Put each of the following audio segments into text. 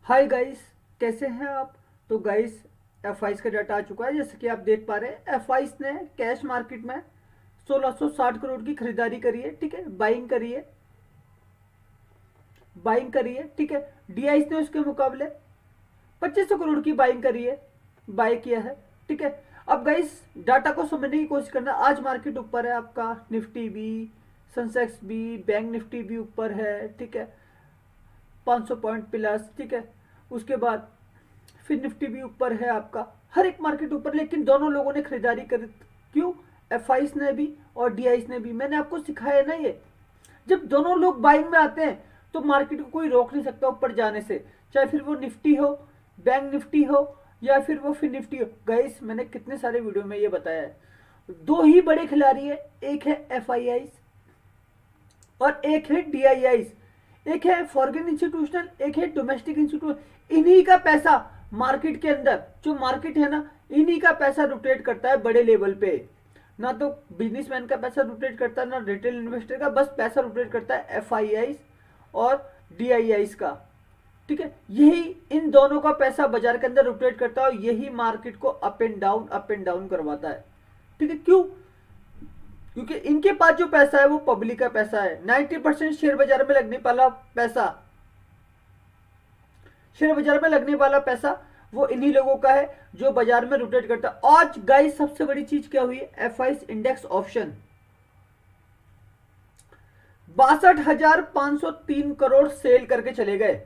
Hi guys, कैसे हैं आप। तो गाइस, एफ का डाटा आ चुका है। जैसे कि आप देख पा रहे हैं, एफ ने कैश मार्केट में 1660 करोड़ की खरीदारी करी है। ठीक है, बाइंग करी है। ठीक है, डी ने उसके मुकाबले 2500 करोड़ की बाइंग करी है, बाय किया है। ठीक है, अब गाइस डाटा को समझने की कोशिश करना। आज मार्केट ऊपर है, आपका निफ्टी भी, सेंसेक्स भी, बैंक निफ्टी भी ऊपर है। ठीक है, 500 पॉइंट प्लस। ठीक है, उसके बाद फिर निफ्टी भी ऊपर है आपका, हर एक मार्केट ऊपर। लेकिन दोनों लोगों ने खरीदारी करी। क्यों? एफ ने भी और डी ने भी। मैंने आपको सिखाया ना, ये जब दोनों लोग बाइंग में आते हैं तो मार्केट को कोई रोक नहीं सकता ऊपर जाने से, चाहे फिर वो निफ्टी हो, बैंक निफ्टी हो, या फिर वो फिर निफ्टी हो। गाइस, मैंने कितने सारे वीडियो में ये बताया है। दो ही बड़े खिलाड़ी है, एक है एफ और एक है डी। एक है फॉरेन इंस्टीट्यूशनल, एक है डोमेस्टिक इंस्टीट्यूशन। इन्हीं का पैसा मार्केट के अंदर, जो मार्केट है ना, इन्हीं का पैसा रोटेट करता है बड़े लेवल पे। ना तो बिजनेसमैन का पैसा रोटेट करता है, ना रिटेल इन्वेस्टर का। बस पैसा रोटेट करता है एफ और डी का। ठीक है, यही इन दोनों का पैसा बाजार के अंदर रोटेट करता है और यही मार्केट को अप एंड डाउन करवाता है। ठीक है, क्यों? क्योंकि इनके पास जो पैसा है वो पब्लिक का पैसा है। 90% शेयर बाजार में लगने वाला पैसा, वो इन्हीं लोगों का है जो बाजार में रोटेट करता है। आज गाइस सबसे बड़ी चीज क्या हुई? F index option 62,503 crore sell करके चले गए।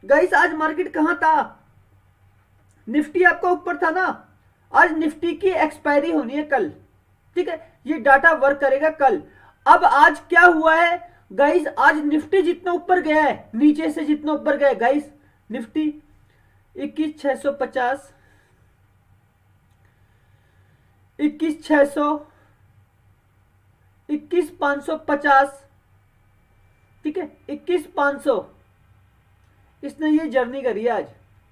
गाइस, आज मार्केट कहां था? निफ्टी आपका ऊपर था ना। आज निफ्टी की एक्सपायरी होनी है कल। ठीक है, ये डाटा वर्क करेगा कल। अब आज क्या हुआ है गाइस? आज निफ्टी जितना ऊपर गया है, नीचे से जितना ऊपर गया है गाइस, निफ्टी 21,650, 21,600, 21,550। ठीक है, 21,500 इसने ये जर्नी करी है आज।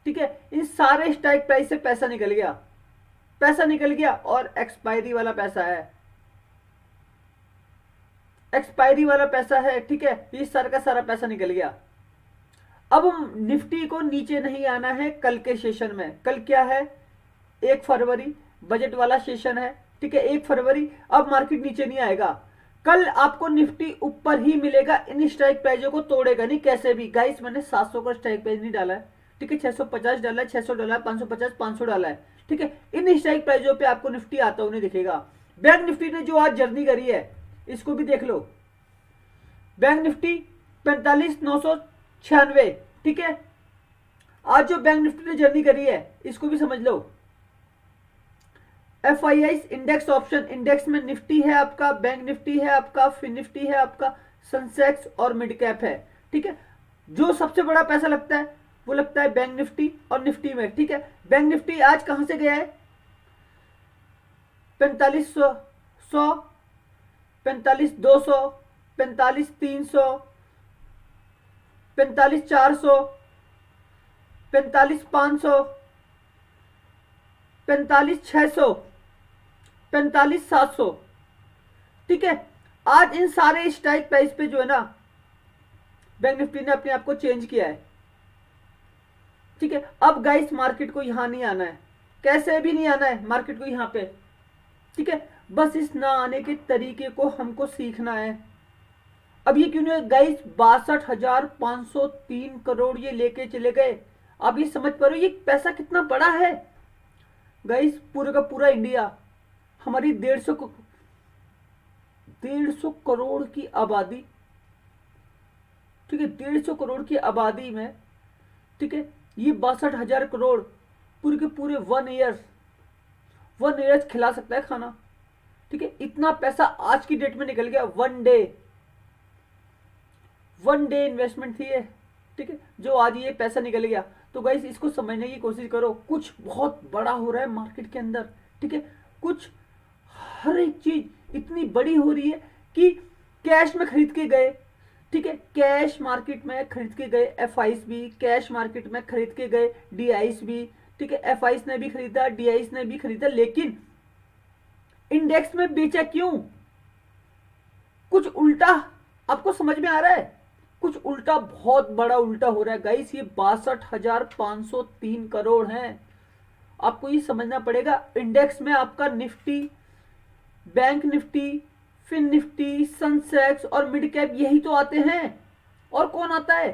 ठीक है, इन सारे स्ट्राइक प्राइस से पैसा निकल गया, और एक्सपायरी वाला पैसा है, ठीक है, ये सारा का सारा पैसा निकल गया। अब निफ्टी को नीचे नहीं आना है कल के सेशन में। कल क्या है? 1 फरवरी, बजट वाला सेशन है। ठीक है, 1 फरवरी। अब मार्केट नीचे नहीं आएगा। कल आपको निफ्टी ऊपर ही मिलेगा, इन स्ट्राइक प्राइजों को तोड़ेगा नहीं कैसे भी। गाइस, मैंने 700 का स्ट्राइक प्राइस नहीं डाला है। ठीक है, 650 डाला है, 600 डाला है, 550, 500 डाला है। ठीक है, इन स्ट्राइक प्राइजों पे आपको निफ्टी आता हुआ नहीं दिखेगा। बैंक निफ्टी ने जो आज जर्नी करी है, इसको भी देख लो। Bank Nifty 45,996। ठीक है, आज जो बैंक निफ्टी ने जर्नी करी है, इसको भी समझ लो। एफ इंडेक्स ऑप्शन, इंडेक्स में निफ्टी है आपका, बैंक निफ्टी है आपका, फिन निफ्टी है आपका, सनसेक्स और मिड कैप है। ठीक है, जो सबसे बड़ा पैसा लगता है वो लगता है बैंक निफ्टी और निफ्टी में। ठीक है, बैंक निफ्टी आज कहां से गया है? 4500, 100, 45,200, 45,300, 45,400, 45,500, 45,600, 45,700। ठीक है, आज इन सारे स्ट्राइक प्राइस पे जो है ना, बैंक निफ्टी ने अपने आप को चेंज किया है। ठीक है, अब गाइस मार्केट को यहां नहीं आना है, कैसे भी नहीं आना है मार्केट को यहां पे। ठीक है, बस इस ना आने के तरीके को हमको सीखना है। अब ये क्यों नहीं गाइस? 62,503 करोड़ ये लेके चले गए। आप ये समझ पा रहे हो ये पैसा कितना बड़ा है गाइस? पूरे का पूरा इंडिया, हमारी 150 करोड़ की आबादी। ठीक है, 150 करोड़ की आबादी में, ठीक है, ये 62,000 करोड़ पूरे के पूरे 1 ईयर्स खिला सकता है खाना। ठीक है, इतना पैसा आज की डेट में निकल गया। वन डे इन्वेस्टमेंट थी ये। ठीक है, जो आज ये पैसा निकल गया। तो गाइस, इसको समझने की कोशिश करो, कुछ बहुत बड़ा हो रहा है मार्केट के अंदर। ठीक है, कुछ, हर एक चीज इतनी बड़ी हो रही है कि कैश में खरीद के गए। ठीक है, कैश मार्केट में खरीद के गए एफ भी, कैश मार्केट में खरीद के गए डी भी। ठीक है, एफ ने भी खरीदा, डी ने भी खरीदा, लेकिन इंडेक्स में बेचा क्यों? कुछ उल्टा आपको समझ में आ रहा है? कुछ उल्टा, बहुत बड़ा उल्टा हो रहा है गाइस। ये 62,503 करोड़ हैं। आपको ये समझना पड़ेगा। इंडेक्स में आपका निफ्टी, बैंक निफ्टी, फिन निफ्टी, सेंसेक्स और मिड कैप यही तो आते हैं, और कौन आता है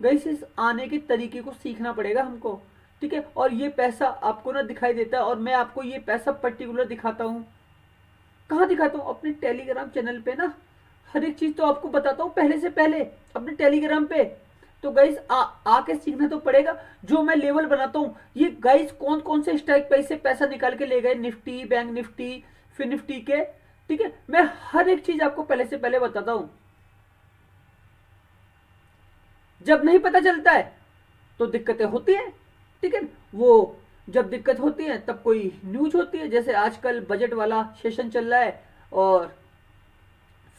गाइस? इस आने के तरीके को सीखना पड़ेगा हमको, ठीक है। और ये पैसा आपको ना दिखाई देता है, और मैं आपको ये पैसा पर्टिकुलर दिखाता हूँ। कहाँ दिखाता हूँ? अपने टेलीग्राम चैनल पे ना हर एक चीज तो आपको बताता हूँ पहले से पहले अपने टेलीग्राम पे। तो गाइस आके सीखना तो पड़ेगा। जो मैं लेवल बनाता हूँ, ये गाइस कौन कौन से स्ट्राइक प्राइस से पैसा निकाल के ले गए, निफ्टी, बैंक निफ्टी, फिर निफ्टी के, ठीक है। मैं हर एक चीज आपको पहले से पहले बताता हूँ। जब नहीं पता चलता है तो दिक्कतें होती हैं, ठीक है। वो जब दिक्कत होती है तब कोई न्यूज होती है, जैसे आजकल बजट वाला सेशन चल रहा है और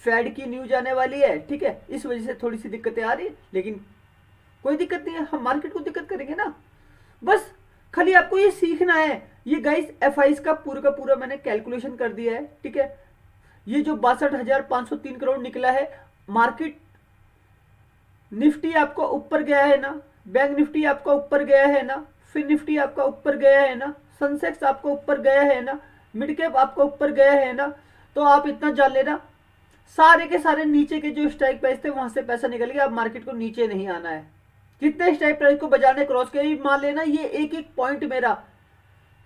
फेड की न्यूज आने वाली है, ठीक है। इस वजह से थोड़ी सी दिक्कतें आ रही है, लेकिन कोई दिक्कत नहीं है, हम मार्केट को दिक्कत करेंगे ना। बस खाली आपको ये सीखना है। ये गाइस एफआईस का पूरा मैंने कैलकुलेशन कर दिया है, ठीक है। ये जो 62,503 करोड़ निकला है, मार्केट निफ्टी आपका ऊपर गया है ना, बैंक निफ्टी आपका ऊपर गया है ना, फिर निफ्टी आपका ऊपर गया है ना, सेंसेक्स आपका ऊपर गया है ना, मिड कैप आपका ऊपर गया है ना। तो आप इतना जान लेना, सारे के सारे नीचे के जो स्ट्राइक प्राइस थे वहां से पैसा निकल गया। अब मार्केट को नीचे नहीं आना है। जितने स्ट्राइक प्राइस को बाजार ने क्रॉस किया, मान लेना ये एक एक पॉइंट मेरा,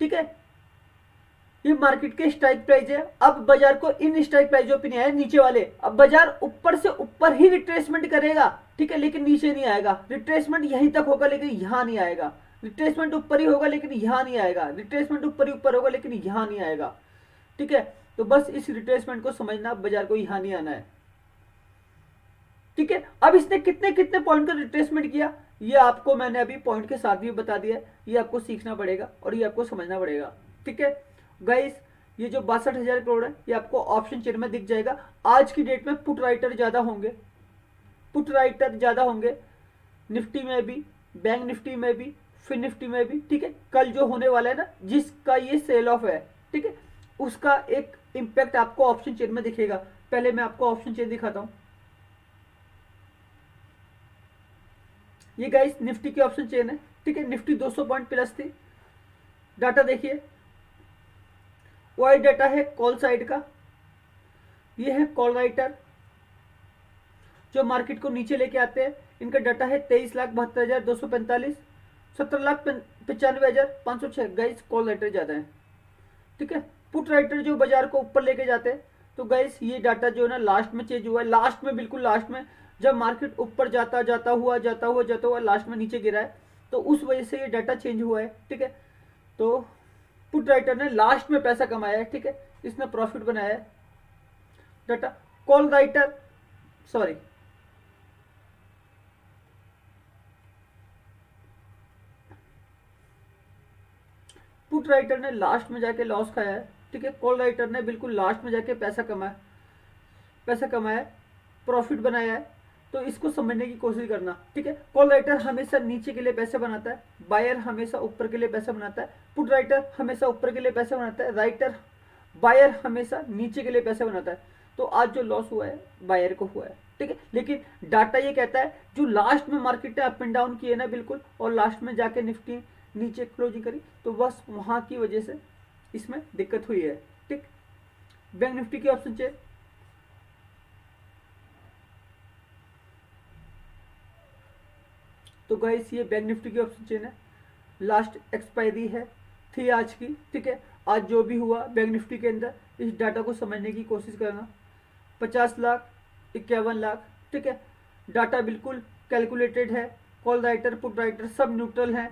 ठीक है, ये मार्केट के स्ट्राइक प्राइस है। अब बाजार को इन स्ट्राइक प्राइसों पे नहीं आया नीचे वाले। अब बाजार ऊपर से ऊपर ही रिट्रेसमेंट करेगा, ठीक है, लेकिन नीचे नहीं आएगा। रिट्रेसमेंट यहीं तक होगा लेकिन यहां नहीं आएगा। रिट्रेसमेंट ऊपर ही होगा लेकिन यहां नहीं आएगा। रिट्रेसमेंट ऊपर ही ऊपर होगा लेकिन यहां नहीं आएगा, ठीक है। तो बस इस रिट्रेसमेंट को समझना, बाजार को यहां नहीं आना है, ठीक है। अब इसने कितने कितने पॉइंट का रिट्रेसमेंट किया, ये आपको मैंने अभी पॉइंट के साथ भी बता दिया। ये आपको सीखना पड़ेगा और ये आपको समझना पड़ेगा, ठीक है गाइस। ये जो 62,000 करोड़ है, ये आपको ऑप्शन चेन में दिख जाएगा। आज की डेट में पुट राइटर ज्यादा होंगे, पुट राइटर ज्यादा होंगे निफ्टी में भी, बैंक निफ्टी में भी, फिर निफ्टी में भी, ठीक है। कल जो होने वाला है ना, जिसका ये सेल ऑफ है, ठीक है, उसका एक इंपैक्ट आपको ऑप्शन चेन में दिखेगा। पहले मैं आपको ऑप्शन चेन दिखाता हूं। ये गाइस निफ्टी की ऑप्शन चेन है, ठीक है। निफ्टी 200 पॉइंट प्लस थी। डाटा देखिए, वाइट डाटा है कॉल साइड का, ये है कॉल राइटर जो मार्केट को नीचे लेके आते हैं। इनका डाटा है 23,72,245, 17,95,506। गाइस कॉल राइटर ज्यादा है, ठीक है। पुट राइटर जो बाजार को ऊपर लेके जाते हैं। तो गाइस ये डाटा जो है ना लास्ट में चेंज हुआ है, लास्ट में, बिल्कुल लास्ट में, जब मार्केट ऊपर जाता हुआ लास्ट में नीचे गिरा है, तो उस वजह से ये डाटा चेंज हुआ है, ठीक है। तो पुट राइटर ने लास्ट में पैसा कमाया है, ठीक है, इसने प्रॉफिट बनाया है। Data call writer, sorry, put writer ने लास्ट में जाके लॉस खाया है, ठीक है। कॉल राइटर ने बिल्कुल लास्ट में जाके पैसा कमाया, प्रॉफिट बनाया है। तो इसको समझने की कोशिश करना, ठीक है। कॉल राइटर हमेशा नीचे के लिए पैसे बनाता है, बायर हमेशा ऊपर के लिए पैसा बनाता है। पुट राइटर हमेशा ऊपर के लिए पैसे बनाता है, राइटर बायर हमेशा नीचे के लिए पैसे बनाता है। तो आज जो लॉस हुआ है बायर को हुआ है, ठीक है। लेकिन डाटा ये कहता है जो लास्ट में मार्केट ने अप एंड डाउन किए ना बिल्कुल, और लास्ट में जाके निफ्टी नीचे क्लोजिंग करी, तो बस वहां की वजह से इसमें दिक्कत हुई है, ठीक। बैंक निफ्टी की ऑप्शन चेन, तो गाइस ये बैंक निफ्टी की ऑप्शन चेन है। लास्ट एक्सपायरी है थी आज की, ठीक है। आज जो भी हुआ बैंक निफ्टी के अंदर, इस डाटा को समझने की कोशिश करना। 50 लाख, 51 लाख, ठीक है। डाटा बिल्कुल कैलकुलेटेड है। कॉल राइटर, पुट राइटर सब न्यूट्रल हैं,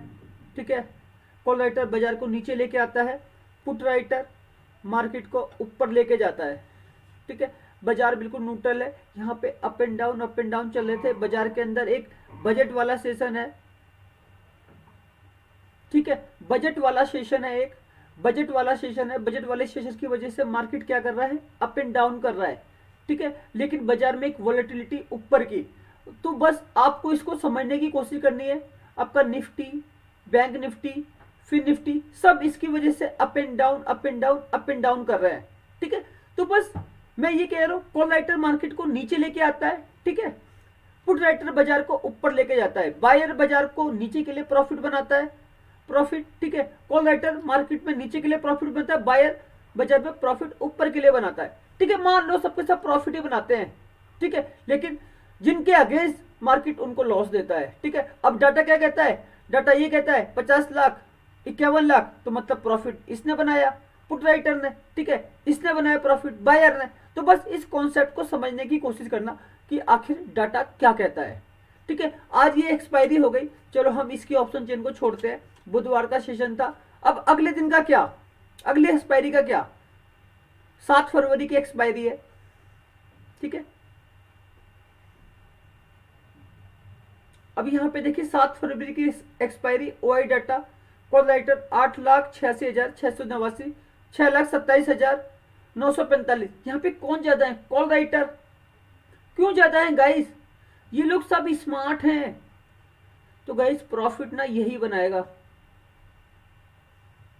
ठीक है। कॉल राइटर बाजार को नीचे लेके आता है, पुट राइटर मार्केट को ऊपर लेके जाता है, ठीक है। बाजार बिल्कुल न्यूट्रल है। यहाँ पे अप एंड डाउन चल रहे थे बाजार के अंदर। एक बजट वाला सेशन है, ठीक है, बजट वाला सेशन है, एक बजट वाला सेशन है। बजट वाले सेशन की वजह से मार्केट क्या कर रहा है, अप एंड डाउन कर रहा है, ठीक है। लेकिन बाजार में एक वॉलेटिलिटी ऊपर की। तो बस आपको इसको समझने की कोशिश करनी है। आपका निफ्टी, बैंक निफ्टी, फिर निफ्टी सब इसकी वजह से अप एंड डाउन कर रहे हैं, ठीक है। तो बस मैं ये कह रहा हूं, कॉल राइटर मार्केट को नीचे लेके आता है, ठीक है। पुट राइटर बाजार को ऊपर लेके जाता है, बायर बाजार को नीचे के लिए प्रॉफिट बनाता है, प्रॉफिट, ठीक है। कॉल राइटर मार्केट में नीचे के लिए प्रॉफिट बनाता है, बायर बाजार में प्रॉफिट ऊपर के लिए बनाता है, ठीक है। मान लो सबके सब प्रॉफिट ही बनाते हैं, ठीक है, लेकिन जिनके अगेंस्ट मार्केट उनको लॉस देता है, ठीक है। अब डाटा क्या कहता है, डाटा ये कहता है 50 लाख 51 लाख, तो मतलब प्रॉफिट इसने बनाया, पुट राइटर ने, ठीक है, इसने बनाया प्रॉफिट बायर ने। तो बस इस कॉन्सेप्ट को समझने की कोशिश करना कि आखिर डाटा क्या कहता है, ठीक है। आज ये एक्सपायरी हो गई, चलो हम इसकी ऑप्शन चेन को छोड़ते हैं, बुधवार का सेशन था। अब अगले दिन का क्या, अगले एक्सपायरी का क्या, 7 फरवरी की एक्सपायरी है, ठीक है। अब यहां पे देखिए 7 फरवरी की expiry, OI data, call writer 8,86,689, 6,27,945। यहाँ पे कौन ज्यादा है, कॉल राइटर। क्यों ज्यादा है गाइस, ये लोग सब स्मार्ट हैं, तो गाइस प्रॉफिट ना यही बनाएगा,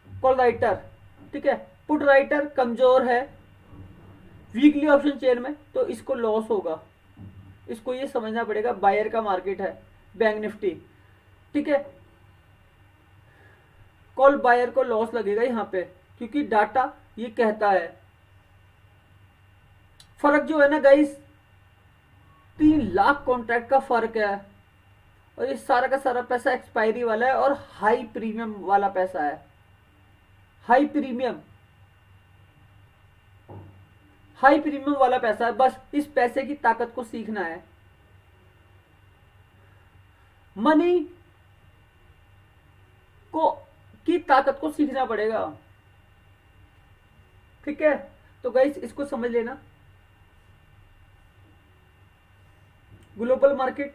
कॉल राइटर, ठीक है। पुट राइटर कमजोर है वीकली ऑप्शन चेन में, तो इसको लॉस होगा, इसको ये समझना पड़ेगा, बायर का मार्केट है बैंक निफ्टी, ठीक है। कॉल बायर को लॉस लगेगा यहां पे, क्योंकि डाटा ये कहता है। फर्क जो है ना गाइस, 3 लाख कॉन्ट्रैक्ट का फर्क है, और ये सारा का सारा पैसा एक्सपायरी वाला है और हाई प्रीमियम वाला पैसा है, हाई प्रीमियम वाला पैसा है। बस इस पैसे की ताकत को सीखना है, मनी को की ताकत को सीखना पड़ेगा, ठीक है। तो गाइस इसको समझ लेना। ग्लोबल मार्केट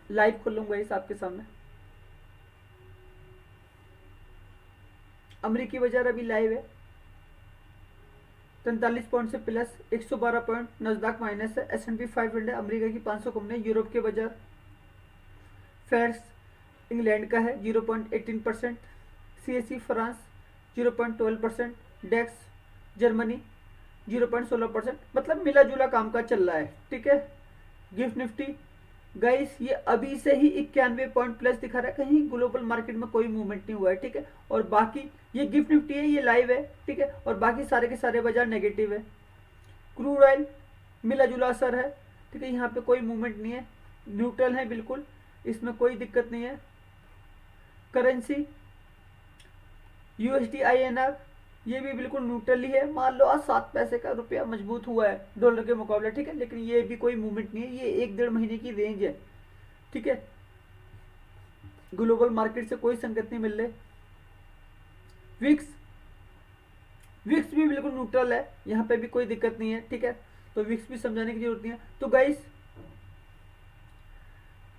लाइव खोलूंगा इस आपके सामने, अमेरिकी बाजार अभी लाइव है, 43 पॉइंट से प्लस, 112 पॉइंट, नस्डैक माइनस है, S&P 500 अमेरिका की 500 कंपनी, यूरोप के बाजार, फेड्स इंग्लैंड का है 0.18%, CAC फ्रांस 0.12%, डेक्स जर्मनी 0.16%, मतलब मिला जुला काम का चल रहा है, ठीक है। गिफ्ट निफ्टी गाइस ये अभी से ही 91 पॉइंट प्लस दिखा रहा है, कहीं ग्लोबल मार्केट में कोई मूवमेंट नहीं हुआ है, ठीक है। और बाकी ये गिफ्ट निफ्टी है, ये लाइव है, ठीक है, और बाकी सारे के सारे बाजार नेगेटिव है। क्रूड ऑयल मिला जुला असर है, ठीक है, यहाँ पे कोई मूवमेंट नहीं है, न्यूट्रल है बिल्कुल, इसमें कोई दिक्कत नहीं है। करेंसी USD INR ये भी बिल्कुल न्यूट्रल ही है, मान लो आज 7 पैसे का रुपया मजबूत हुआ है डॉलर के मुकाबले, ठीक है, लेकिन ये भी कोई मूवमेंट नहीं है, ये 1-1.5 महीने की रेंज है, ठीक है। ग्लोबल मार्केट से कोई संकेत नहीं मिल रहे। विक्स भी बिल्कुल न्यूट्रल है, यहाँ पे भी कोई दिक्कत नहीं है, ठीक है, तो विक्स भी समझाने की जरूरत नहीं है। तो गाइस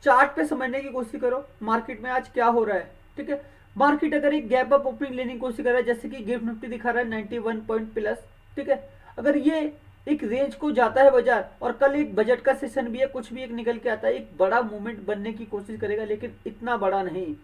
चार्ट पे समझने की कोशिश करो मार्केट में आज क्या हो रहा है, ठीक है। मार्केट अगर एक गैप अप ओपनिंग लेने की कोशिश कर रहा है, जैसे कि गिफ्ट निफ्टी दिखा रहा है 91 पॉइंट प्लस, ठीक है, अगर ये एक रेंज को जाता है बाजार, और कल एक बजट का सेशन भी है, कुछ भी एक निकल के आता है, एक बड़ा मूवमेंट बनने की कोशिश करेगा, लेकिन इतना बड़ा नहीं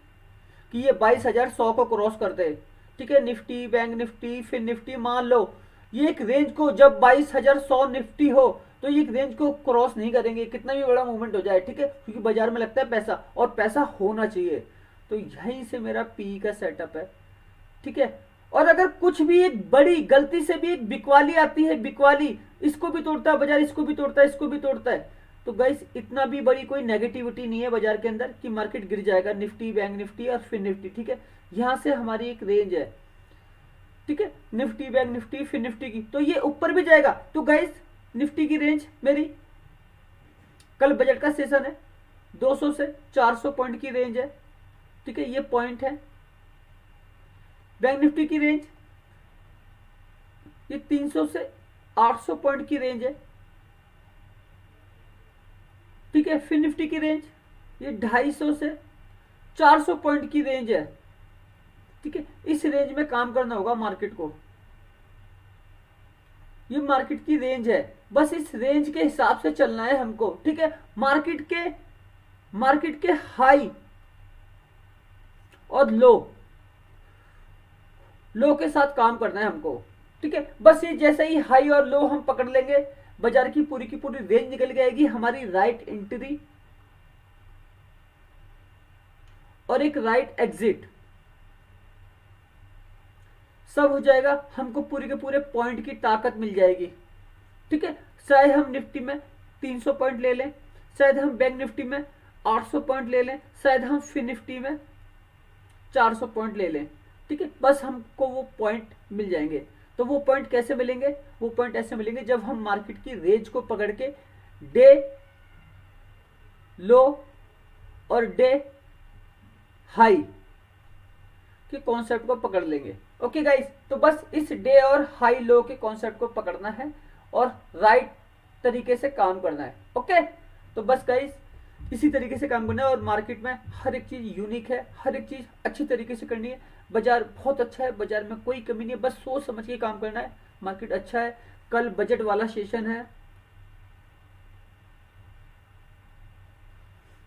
कि ये 22,100 को क्रॉस कर दे, ठीक है। निफ्टी, बैंक निफ्टी, फिर निफ्टी, मान लो ये एक रेंज को, जब 22,100 निफ्टी हो तो ये एक रेंज को क्रॉस नहीं करेंगे, कितना भी बड़ा मूवमेंट हो जाए, ठीक है, क्योंकि बाजार में लगता है पैसा, और पैसा होना चाहिए। तो यहीं से मेरा पी का सेटअप है, ठीक है। और अगर कुछ भी एक बड़ी गलती से भी एक बिकवाली आती है, बिकवाली इसको भी तोड़ता है बाजार, इसको भी तोड़ता है, इसको भी तोड़ता है, तो गाइस इतना भी बड़ी कोई नेगेटिविटी नहीं है बाजार के अंदर कि मार्केट गिर जाएगा, निफ्टी, बैंक निफ्टी और फिर निफ्टी, ठीक है। यहां से हमारी एक रेंज है, ठीक है, निफ्टी, बैंक निफ्टी, फिर निफ्टी की, तो ये ऊपर भी जाएगा। तो गाइस निफ्टी की रेंज मेरी, कल बजट का सेशन है, 200 से 400 पॉइंट की रेंज है, ठीक है, ये पॉइंट है। बैंक निफ्टी की रेंज ये 300 से 800 पॉइंट की रेंज है, ठीक है। फिर निफ्टी की रेंज ये 250 से 400 पॉइंट की रेंज है, ठीक है। इस रेंज में काम करना होगा मार्केट को, ये मार्केट की रेंज है, बस इस रेंज के हिसाब से चलना है हमको, ठीक है। मार्केट के हाई और लो के साथ काम करना है हमको, ठीक है। बस ये जैसे ही हाई और लो हम पकड़ लेंगे, बाजार की पूरी रेंज निकल के आएगी, हमारी राइट एंट्री और एक राइट एग्जिट सब हो जाएगा, हमको पूरे के पूरे पॉइंट की ताकत मिल जाएगी। ठीक है, चाहे हम निफ्टी में 300 पॉइंट ले लें, शायद हम बैंक निफ्टी में 800 पॉइंट ले लें, शायद हम फिन निफ्टी में 400 पॉइंट ले लें। ठीक है, बस हमको वो पॉइंट मिल जाएंगे। तो वो पॉइंट कैसे मिलेंगे? वो पॉइंट ऐसे मिलेंगे जब हम मार्केट की रेंज को पकड़ के डे लो और डे हाई के कॉन्सेप्ट को पकड़ लेंगे। ओके गाइस, तो बस इस डे और हाई लो के कॉन्सेप्ट को पकड़ना है और राइट तरीके से काम करना है। ओके, तो बस गाइस इसी तरीके से काम करना है और मार्केट में हर एक चीज यूनिक है, हर एक चीज अच्छी तरीके से करनी है। बाजार बहुत अच्छा है, बाजार में कोई कमी नहीं है, बस सोच समझ के काम करना है। मार्केट अच्छा है, कल बजट वाला सेशन है।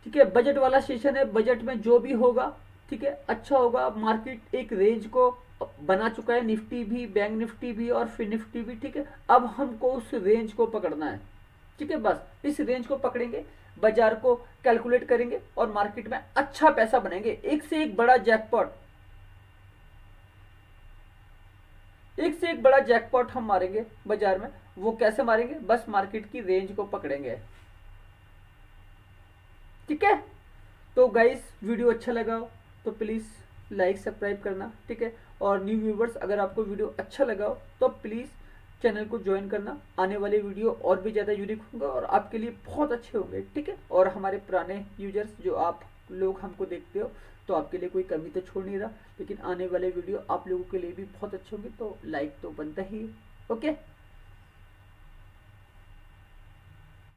ठीक है, बजट वाला सेशन है, बजट में जो भी होगा ठीक है अच्छा होगा। मार्केट एक रेंज को बना चुका है, निफ्टी भी, बैंक निफ्टी भी और फिर निफ्टी भी। ठीक है, अब हमको उस रेंज को पकड़ना है। ठीक है, बस इस रेंज को पकड़ेंगे, बाजार को कैलकुलेट करेंगे और मार्केट में अच्छा पैसा बनाएंगे। एक से एक बड़ा जैकपॉट, एक से एक बड़ा जैकपॉट हम मारेंगे बाजार में। वो कैसे मारेंगे? बस मार्केट की रेंज को पकड़ेंगे। ठीक है, तो गाइस वीडियो अच्छा लगा हो तो प्लीज़ लाइक सब्सक्राइब करना। ठीक है, और न्यू व्यूवर्स अगर आपको वीडियो अच्छा लगा हो तो प्लीज़ चैनल को ज्वाइन करना। आने वाले वीडियो और भी ज़्यादा यूनिक होंगे और आपके लिए बहुत अच्छे होंगे। ठीक है, और हमारे पुराने यूजर्स जो आप लोग हमको देखते हो तो आपके लिए कोई कमी तो छोड़ नहीं रहा, लेकिन आने वाले वीडियो आप लोगों के लिए भी बहुत अच्छे होंगे, तो लाइक तो बनता ही है। ओके।